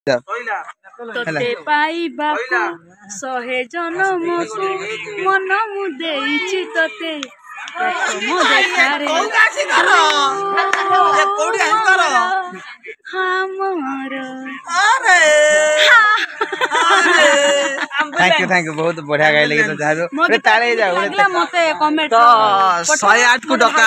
तोते पाइबाकु सहे जनमकु मन मु देइछि तोते प्रथम देखारे थैंक यू बहुत बढ़िया गाइले तो जाबो ताळे जाओ मते कमेंट तो 108 को डका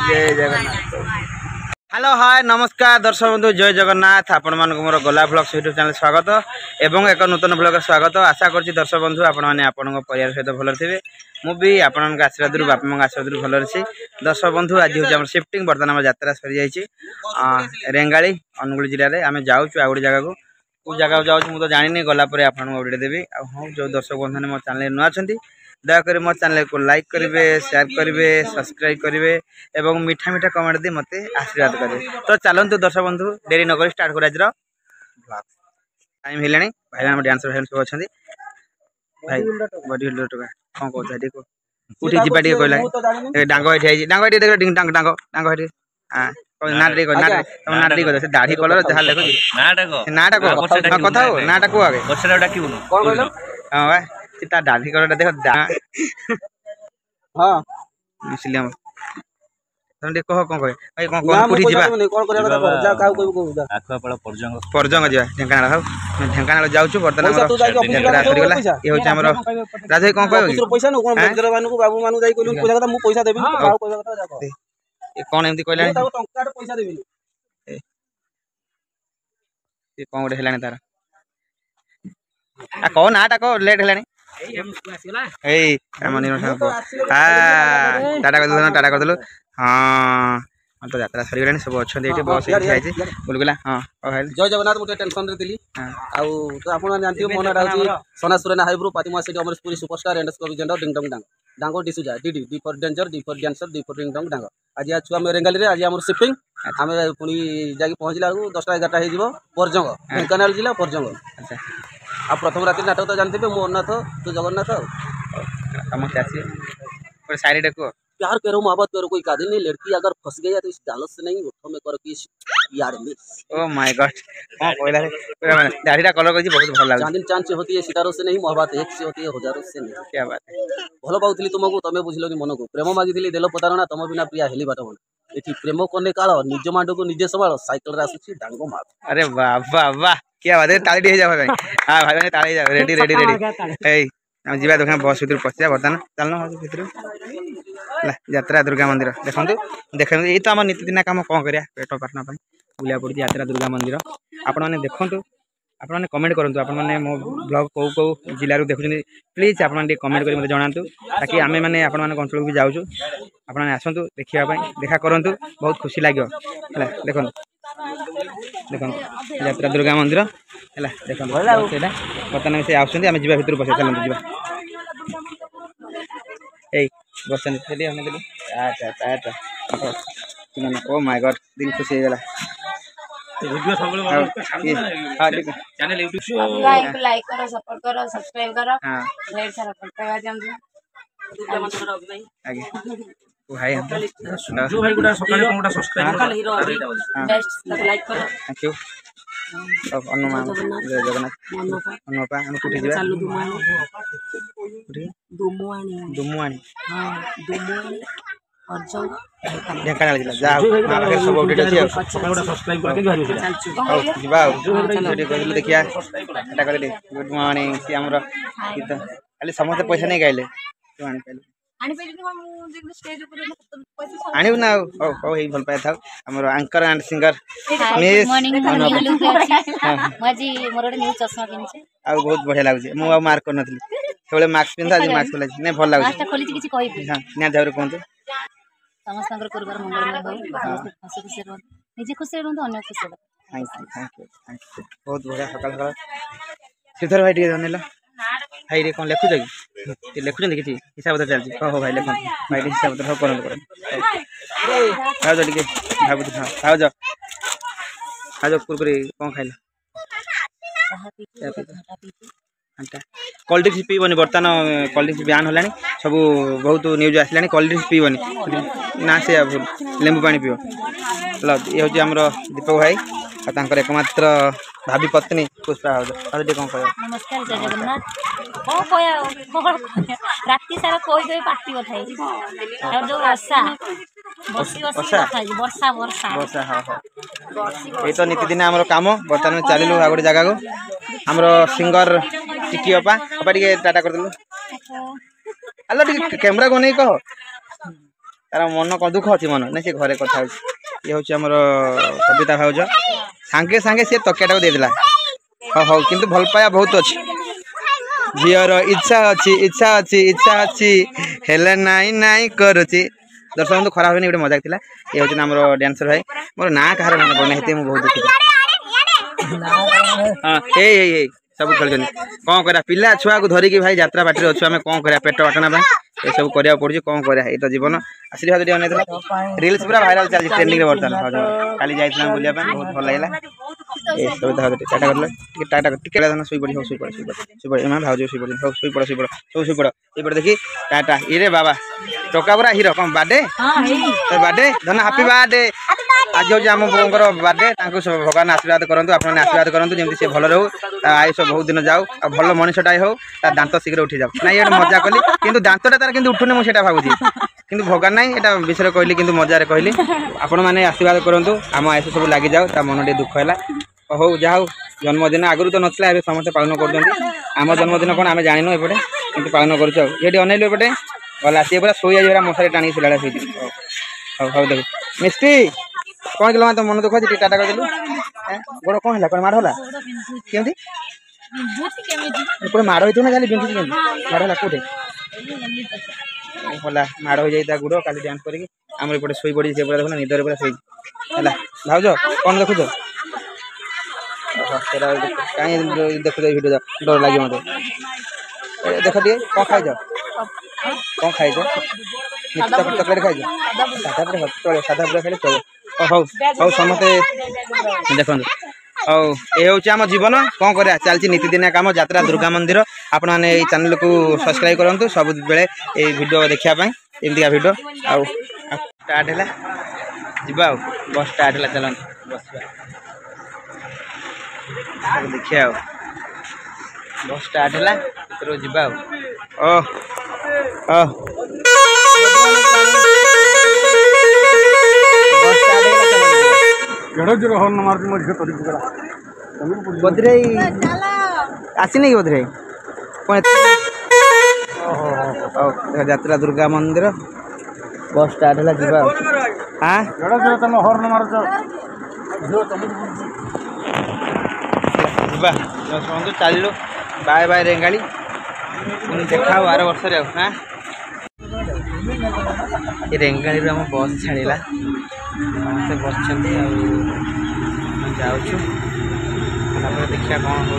जय जय हेलो हाय नमस्कार दर्शक बंधु जय जगन्नाथ आपण मानक मोर गोला ब्लॉग्स यूट्यूब चैनल स्वागत एवं एक नूतन ब्लॉग स्वागत आशा करछि दर्शक बंधु आपण माने आपण परिवार सहित भल थिबे मु भी आपण आशीर्वाद बापा माँ आशीर्वाद भल रही दर्शक बंधु आज हूँ शिफ्टिंग बर्तमान आम यात्रा सरी जाइए रेंगाली अनुगुल जिले में आम जाऊँ आ गोटे जगह को जगह जाऊँ मुझे जानी गलापर आपको अपडेट देवी हाँ जो दर्शक बंधु ने मो चैनल नुआ अच्छा दयाकोरी मो चैनल को लाइक करेंगे शेयर करेंगे सब्सक्राइब करेंगे और मीठा मीठा कमेंट दी मत आशीर्वाद करेंगे तो चलतु दर्शक बंधु डेरी नक स्टार्ट कर टाइम है भाई मैंने डांसर भाई सब अच्छा भाई बडी बिल्डर कौन कहते उठी जी कहला डांग ये डांग ये देख डांग डांग डांग ये हाँ दाढ़ी कलर जहाँ देखो नाटा कथा हो नाटा को आगे हाँ ता दाढ़ी कलर देख हाँ इसलिए तुम कह कौन कह भाई कौन कौन उठी जीवा परजंग जीवा ढेंकानाल हाउ ढेंकानाल जाउछु बर्तमान यात्रा सरीगला ये होचे हमर राधे कौन कहबो पैसा न कोन मंदिर मानु बाबू मानु जाई कहलु पैसा कथा मु पैसा देबी बाबू पैसा कथा जा कह ए कोन एमती कहला ताऊ टंका पैसा देबी ए कोन गोटे हेलानी तार आ कौन आटा को लेट हेलानी ए मनी टाटा कर दलु हाँ तो यात्रा सरी गलानी सब अच्छा बस ये बुलगुला हाँ जय जगन्नाथ मुझे टेंशन रे दिली आउ तो आपण जानथियो मोना डाउची सोना सुरेना हाइब्रो पातिमा सिटी अमरपुरी सुपरस्टार एंडोस्कोपी जेंडर डिंग डंग डांग डांगो D'Souza DD D for danger D for dancer D for डिंग डंग डांग आज आ छुआ में रेंगाली रे आज हमर शिफ्टिंग हमें पुनी जाकी पहुंचला 10टा 11टा हे जीवो परजंग ढेंकानाल जिला परजंग अच्छा आ प्रथम रात्रि नाटक तो जानते मोहननाथ तो जगन्नाथ हम कैसे साइड देखो प्यार करो मोहब्बत करो कोई कादी नहीं लड़की अगर फंस गई तो इस जालत से नहीं उठो में करो कि यार मिस ओ माय गॉड हां कोइला रे दाढ़ीटा कलर कर बहुत भल लाग चांदनी चांद से होती है सितारों से नहीं मोहब्बत एक से होती है हजारों से नहीं क्या बात है भलो पाउथली तुमको तमे बुझलो नि मन को प्रेम मागिथली देलो पतारना तम बिना प्रिया हेली बाटो एठी प्रेम कोने काल निज मांडो को निजे संभाल साइकिल रे आसुची डांगो मार अरे वाह वाह वाह क्या बात है ताली दे जा भाई हां भाई ने ताली जा रेडी रेडी रेडी ए हम जीवा देखा बस भीतर पसिया बर्तमान चलना भीतर यात्रा दुर्गा मंदिर देखो देखो ये तो आम नीतिदिना कम कौन करा पेट पाटना बुला पड़ी यात्रा दुर्गा मंदिर आपण मैंने देखूँ आपण मैंने कमेंट करूँ आपण मैंने मो ब्लॉग कौ कौ जिलूर देखुं प्लीज आप कमेंट कर मतलब जनातु ताकि आम मैंने आपण मान अंचल भी जाऊँ आप आसतु देखा देखा करूँ बहुत खुशी लगे देखो देखो यात्रा दुर्गा मंदिर है देखो बर्तमान से आसमें आम जा भर बस चलते जा बसन ओ माय गॉड दिन खुशी हो गला वीडियो सब चैनल यूट्यूब लाइक करो सपोर्ट करो सब्सक्राइब करो हां ढेर सारा फटका जम आगे भाई जो भाई गुडा सकाळे कोनटा सब्सक्राइब करो हीरो बेस्ट लाइक करो थैंक यू सब अनुमा जय जगन्नाथ अनुपा हम कुठी जीवा चालू दुमुआनी दुमुआनी हां दुमुआनी परजंग ढेंकानाल जिला जाओ मार्केट सब अपडेट अछि सकाळे सब्सक्राइब करके घर चलछु जीवा वीडियो कर देखिया एटा कर दे गुड मॉर्निंग सी हमर खाली समस्त पैसा नहीं गाइले तो आनी पहले आनी पहले स्टेज ऊपर आनी ना ओ ओ हे भल पाए था हमर anchor and singer miss morning मजी मोर न्यू चश्मा किनछे आ बहुत बढ़िया लागछ मु आ मार्क कर नथली सेबले मास्क पिनता जे मास्क खोला नै भल लागछ मास्क खोली किछि कहबी हां ना जाउर कोन समस्त परिवार मंगलमय हो समस्त हंसी खुशी रहो। निजे खुशी रहूँ अन्य खुशी बहुत बढ़िया सकाल सकाल श्रीधर भाई टे जन भाई रे कौन लिखुच कि लिखुं कि हिसाब पत्र चलती हो भाई लिखुन भाई हिसाब पत्र सब कर भाज टे भाव भाज भाज कुरकुरी कौन खाइल कोल्ड ड्रिंक्स पीबनी बर्तमान कोल्ड ड्रिंक्स बैन होलानी सब बहुत न्यूज आसलानी कोल्ड ड्रिंक्स पीबनी ना से लेंबू पानी पीओ ल ये हूँ आम दीपक भाई और एकमात्र भाभी पत्नी पुष्पा हाउस कौन कह नमस्कार जय जगन्नाथ कौन कह राति सारा कोई पार्टी बठाई जो वर्षा वर्षा वर्षा वर्षा हाँ हाँ ये तो नीतिदिन आम कम बर्तमान चलू आ गोटे जगह को आम सिंगर टिकी अपा अपा टे टाटा करदेलु हेलो टे कैमरा को नहीं कह तार मन कौन दुख अच्छी मन ना सी घरे कथा ये हूँ आम कविता भाउज सांगे सांगे सी तकिया टाक देदेला हाँ हाँ किंतु भल पाया बहुत अच्छी झीर इच्छा अच्छी इच्छा अच्छी इच्छा अच्छी हेले नाई नाई करुची दर्शक बंधु खराब होनी गोटे मजाक थिला ये हूँ आम डांसर भाई मोर ना कहार मन पड़ना हेतु बहुत दुखी हाँ ए सब खेल कौन करा पिला छुआ को धरिकी भाई यात्रा बाटी अच्छे आम कौन करा पेट बाटना ये सब करा पड़ी कौन करा ये तो जीवन आशीर्वाद टे अन रिल्स पूरा भाइराल चलती ट्रेंडिंग बर्तमान काली जाइए बुलिया बहुत भल लगे ये सब टाटा कर टाटा टिके धन शुई पड़ी शुई पड़ भाज शुई पड़ी शुई पड़ शुई पड़ सब शुई पड़ ये देखी टाटा ये बाबा टका पूरा हिरो कौन बार्थडे बार्थडे धन हापी बार्थडे आज हूँ आम बोर बार्थडे भगवान आशीर्वाद करूँ आपने आशीर्वाद करूँ जमी से भल रो आयुष बहुत दिन जाऊ आ भल मनीषटा हो दांत शीघ्र उठी जाऊ ना ये मजा कली कि दांतटा तार कि उठुने मुझे भावुची कि भगवान ना यहाँ विषय कहली कि मजार कहली आपण मैंने आशीर्वाद करूँ आम आयुष सब लगी जाऊ मन टे दुख है हो जहाँ जन्मदिन आगुरी तो नाला समस्त पालन कर जन्मदिन कौन आम जानू एपटे कि पालन करें अनैलु एपटे गला सी पूरा शोई आज मशारी टाणी सुला हौ हौ देख मिस्टी कौन किलो तो मन दुख अच्छी टाटा कर गोड़ कौन है माड़ होला केमती माड़ होती ना खाली बिंधुची केमती माड़ होला कौटे होला माड़ हो जाए गुड़ काली डांस करके आम एपटे शोई पड़ी से पूरा देखो निदर पूरा शोई है भाज कौन देखुच कहीं देखुच भिडियो डर लगे मत देख टे कौन खाइज कौन खाइज चॉकलेट खाइज साधा पूरा चलो साधा पूरा खाइले चलो हौ हौ समस्ते देखो हौ ये हूँ आम जीवन कौन करा चलती नीतिदिनिया कम यात्रा दुर्गा मंदिर आपण मैंने चैनल को सब्सक्राइब करूँ सब बेले ये वीडियो देखापी एमती वीडियो आउ स्टार्ट है जा बस स्टार्ट है चल बस देखिए बस स्टार्ट है जा बद्रे आसी नहीं बद्रे यात्रा दुर्गा मंदिर बस स्टार्ट है जा हाँ चलो बाय बाय रेंगाली देखा बार वर्ष हाँ ये रेंगाली आम बस छाड़ा समस्ते बस जाऊँ देखिए कौन हो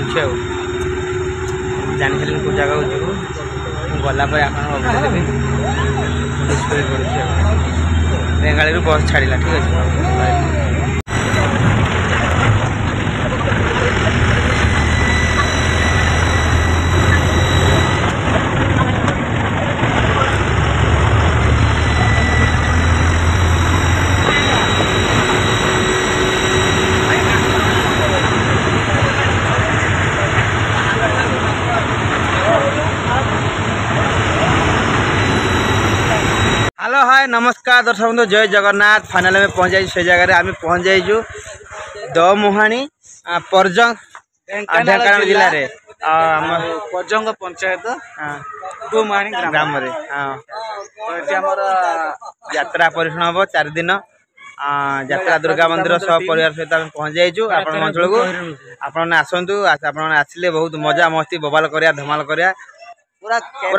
जानी कौ जगह जीव गलापर आपदेवी पड़ी रेंगाली बस छाड़ा ठीक अच्छे हेलो हाय नमस्कार दर्शक बंधु जय जगन्नाथ फाइनाल में पहुंच जाइए से जगह आम पहुंच जाइजु दमुहाणी परजंग ढेंकानाल जिले में परजंग पंचायत दमुहाणी ग्राम यात्रा परिश्रम हम 4 दिन यात्रा दुर्गा मंदिर सब परिवार सहित आम पहुंच जाइजु आपण अंचल को आपने आसतु आपने आसिले बहुत मजा मस्ती बबाल करिया धमाल करिया पूरा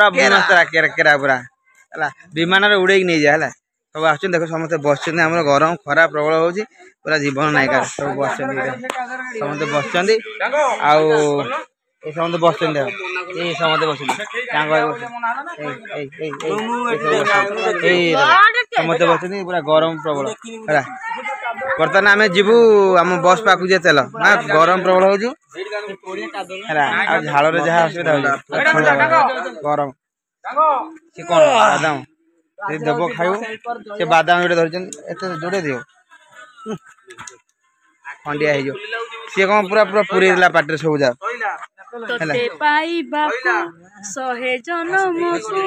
पूरा केरा पूरा है विमान उड़े नहीं जाए सब आस देख समस्त बस गरम खरा प्रबल हो पूरा जीवन नायिका सब बस समस्त बस समस्त बस समस्त बस समस्त बस पूरा गरम प्रबल है बर्तमान आम जीवु आम बस पाक चल गरम प्रबल हो झाड़ जहाँ असुविधा हो गरम सी कौन बादाम देव खाइबू से बादाम जोड़े धरते जोड़े दियो खंडिया हो सी कौन पूरा पूरा पूरी देला पाटे सब जा तोते पाइबाकू सहे जनमकू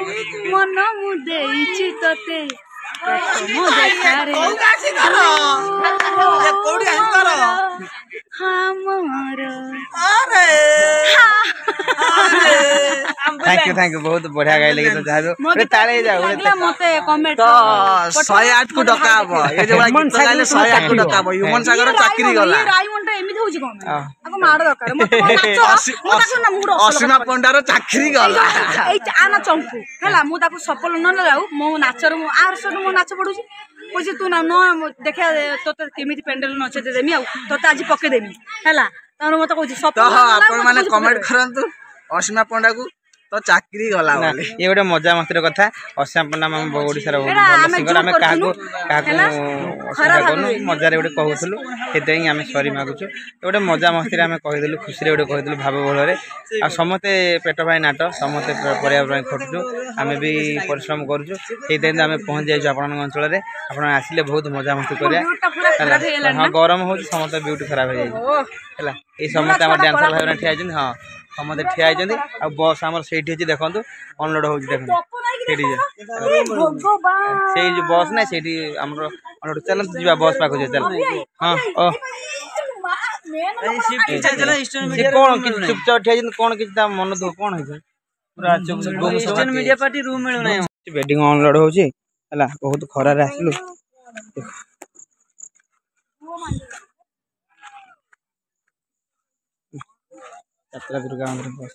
मन मु देइछि तोते प्रथम देखारे थैंक यू बहुत बढ़िया गाइले तो जहाँ ताले जाओ मते कमेंट तो 108 को डका हबो ये जो गीत गाइले 108 को डका हबो ह्यूमन सागर चाकरी गला रायमनटा एमिति होउछि कोन आको मार दरकार मते नाचो ना मुड असीमा पंडार चाकरी गला ए आना चंकू हला मु ताको सफल न लाउ मो नाचर मो आर सो मो नाच पडुछि कोछि तू ना न देखा तोते केमिति पेंडल नचे देमी आ तोते आज पके देमी हला तार मते कोछि सफल तो आपण माने कमेंट करंतु असीमा पंडा को तो चाकरी गला ये गोटे मजा मस्ती कथा असीमा पंडा ओडिशार भल सिंगर आम क्या मजार गोटे कहूलु से आम सरी मागुचु गोटे मजा मस्ती आम कहीदेलु खुशी गोटे कहीदेलु भाव भल आ समस्ते पेट भाई नाट समस्ते परिवार खटुचु आम भी परिश्रम करुचु से आम पहुँच जाइए आपण अंचल में आप आसिले बहुत मजा मस्ती करा हाँ गरम हो समस्त ब्यूटी खराब हो जाए ये समस्त आम डांसर भाई ठिया हाँ समस्ते ठिया होती आ बस आम से देखो अनलोड हो देखो से बस ना से अनलोड चलते जी बस पाक चल हाँ कौन चुपचाप ठिया कौन किसी मन दुख कौन है पूरा मीडिया पार्टी रूम मिलूना बेडिंग अनलोड हो बहुत खरार आसलु यात्रा दुर्गा बस